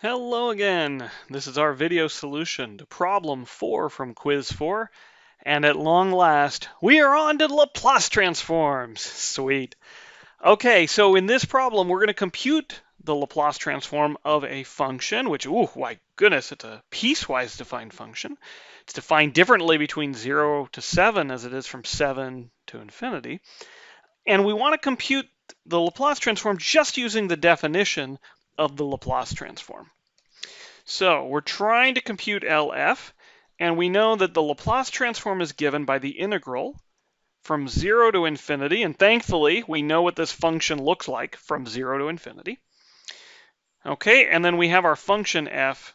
Hello again. This is our video solution to problem 4 from quiz 4. And at long last, we are on to Laplace transforms. Sweet. Okay, so in this problem, we're going to compute the Laplace transform of a function, which, ooh, my goodness, it's a piecewise defined function. It's defined differently between 0 to 7 as it is from 7 to infinity. And we want to compute the Laplace transform just using the definition of the Laplace transform. So we're trying to compute LF, and we know that the Laplace transform is given by the integral from 0 to infinity, and thankfully we know what this function looks like from 0 to infinity. Okay, and then we have our function f,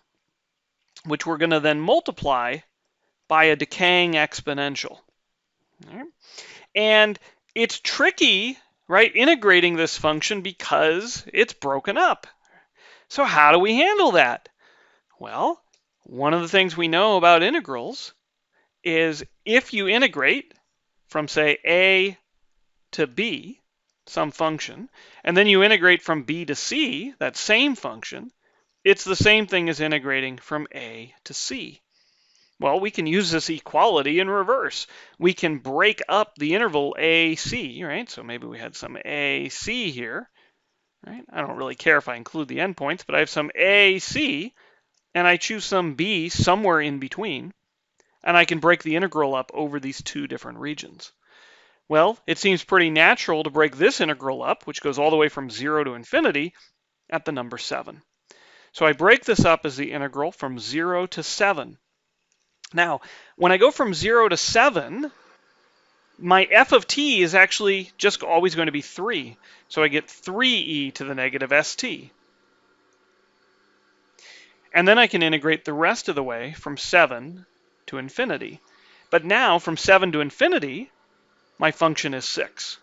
which we're going to then multiply by a decaying exponential. Right? And it's tricky, right, integrating this function because it's broken up. So how do we handle that? Well, one of the things we know about integrals is if you integrate from, say, a to b, some function, and then you integrate from b to c, that same function, it's the same thing as integrating from a to c. Well, we can use this equality in reverse. We can break up the interval AC, right? So maybe we had some AC here, right? I don't really care if I include the endpoints, but I have some AC, and I choose some b somewhere in between, and I can break the integral up over these two different regions. Well, it seems pretty natural to break this integral up, which goes all the way from 0 to infinity, at the number 7. So I break this up as the integral from 0 to 7. Now, when I go from 0 to 7, my f of t is actually just always going to be 3. So I get 3e to the negative st. And then I can integrate the rest of the way from 7 to infinity. But now, from 7 to infinity, my function is 6.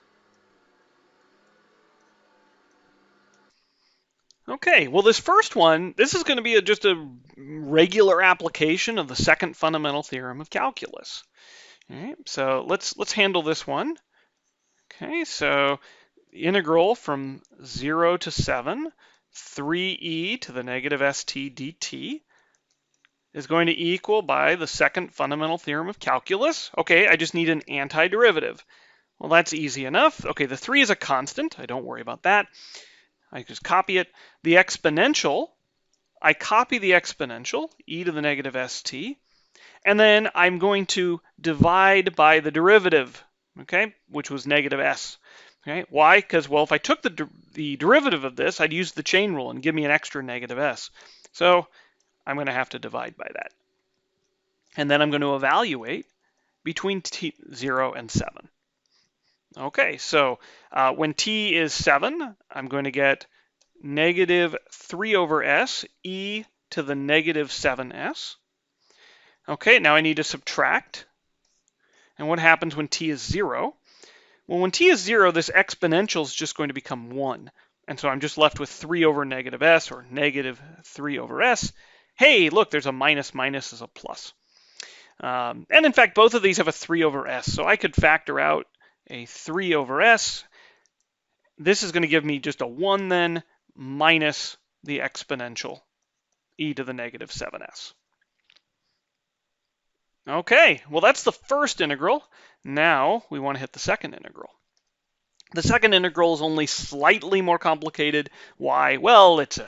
Okay, well this first one, this is going to be just a regular application of the second fundamental theorem of calculus. All right, so let's handle this one. Okay, so the integral from 0 to 7, 3e to the negative st dt is going to equal by the second fundamental theorem of calculus. Okay, I just need an antiderivative. Well, that's easy enough. Okay, the 3 is a constant. I don't worry about that. I just copy it. The exponential, I copy the exponential, e to the negative st, and then I'm going to divide by the derivative, okay, which was negative s. Okay, why? Because, well, if I took the derivative of this, I'd use the chain rule and give me an extra negative s. So I'm going to have to divide by that. And then I'm going to evaluate between 0 and 7. Okay, so when t is 7, I'm going to get negative 3 over s e to the negative 7s. Okay, now I need to subtract. And what happens when t is 0? Well, when t is 0, this exponential is just going to become 1. And so I'm just left with 3 over negative s, or negative 3 over s. Hey, look, there's a minus minus as a plus. And in fact, both of these have a 3 over s, so I could factor out a 3 over s. This is going to give me just a 1 then, minus the exponential e to the negative 7s. Okay, well that's the first integral. Now we want to hit the second integral. The second integral is only slightly more complicated. Why? Well, it's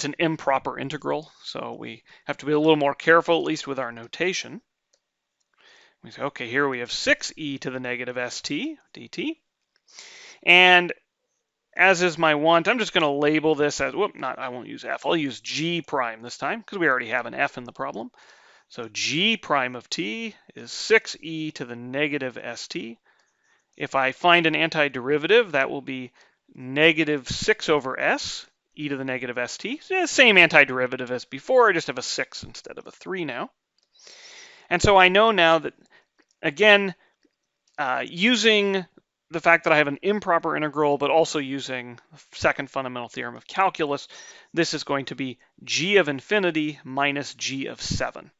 an improper integral, so we have to be a little more careful, at least with our notation. We say, okay, here we have 6e to the negative st dt. And as is my wont, I'm just going to label this as, I won't use f, I'll use g prime this time, because we already have an f in the problem. So g prime of t is 6e to the negative st. If I find an antiderivative, that will be negative 6 over s, e to the negative st. Same antiderivative as before, I just have a 6 instead of a 3 now. And so I know now that, again, using the fact that I have an improper integral, but also using the second fundamental theorem of calculus, this is going to be g of infinity minus g of 7.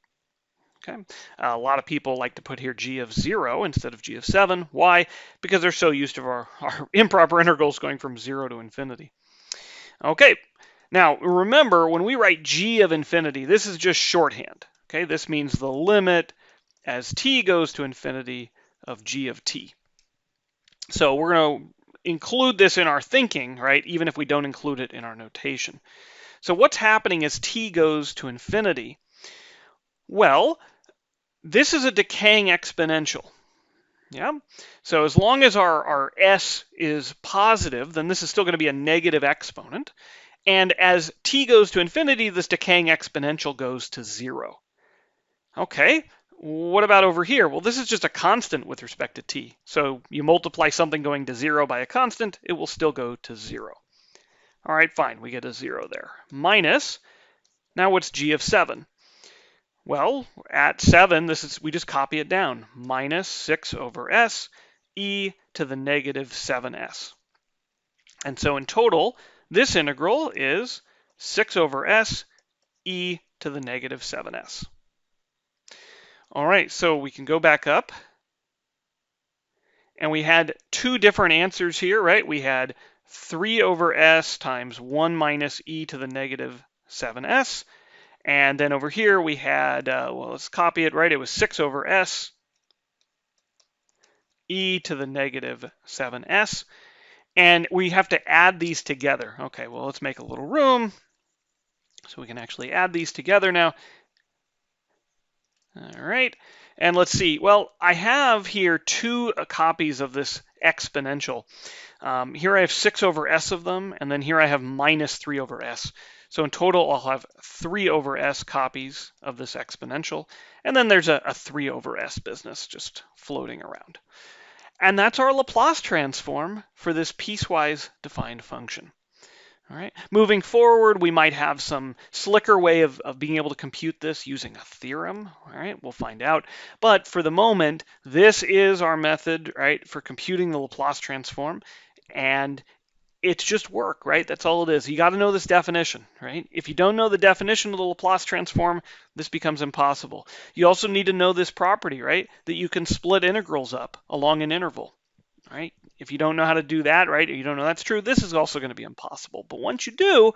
Okay. A lot of people like to put here g of 0 instead of g of 7. Why? Because they're so used to our improper integrals going from 0 to infinity. Okay, Now, remember, when we write g of infinity, this is just shorthand. Okay, this means the limit as t goes to infinity of g of t. So we're going to include this in our thinking, right, even if we don't include it in our notation. So what's happening as t goes to infinity? Well, this is a decaying exponential. Yeah. So as long as our s is positive, then this is still going to be a negative exponent. And as t goes to infinity, this decaying exponential goes to 0. Okay, what about over here? Well, this is just a constant with respect to t. So you multiply something going to 0 by a constant, it will still go to 0. All right, fine, we get a 0 there. Minus, now what's g of 7? Well, at 7, we just copy it down. Minus 6 over s e to the negative 7s. And so in total, this integral is 6 over s e to the negative 7s. All right, so we can go back up. And we had two different answers here, right? We had 3 over s times 1 minus e to the negative 7s. And then over here we had, well, let's copy it, right? It was 6 over s e to the negative 7s. And we have to add these together. Okay, well, let's make a little room so we can actually add these together now. All right, and let's see. Well, I have here two copies of this exponential. Here I have 6 over s of them, and then here I have minus 3 over s. So in total, I'll have 3 over s copies of this exponential, and then there's a 3 over s business just floating around. And that's our Laplace transform for this piecewise defined function. All right. Moving forward, we might have some slicker way of being able to compute this using a theorem. All right, we'll find out. But for the moment, this is our method, right, for computing the Laplace transform. And it's just work, right? That's all it is. You got to know this definition, right? If you don't know the definition of the Laplace transform, this becomes impossible. You also need to know this property, right, that you can split integrals up along an interval. Right? If you don't know how to do that, right, or you don't know that's true, this is also going to be impossible. But once you do,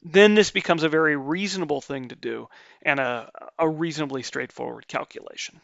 then this becomes a very reasonable thing to do and a reasonably straightforward calculation.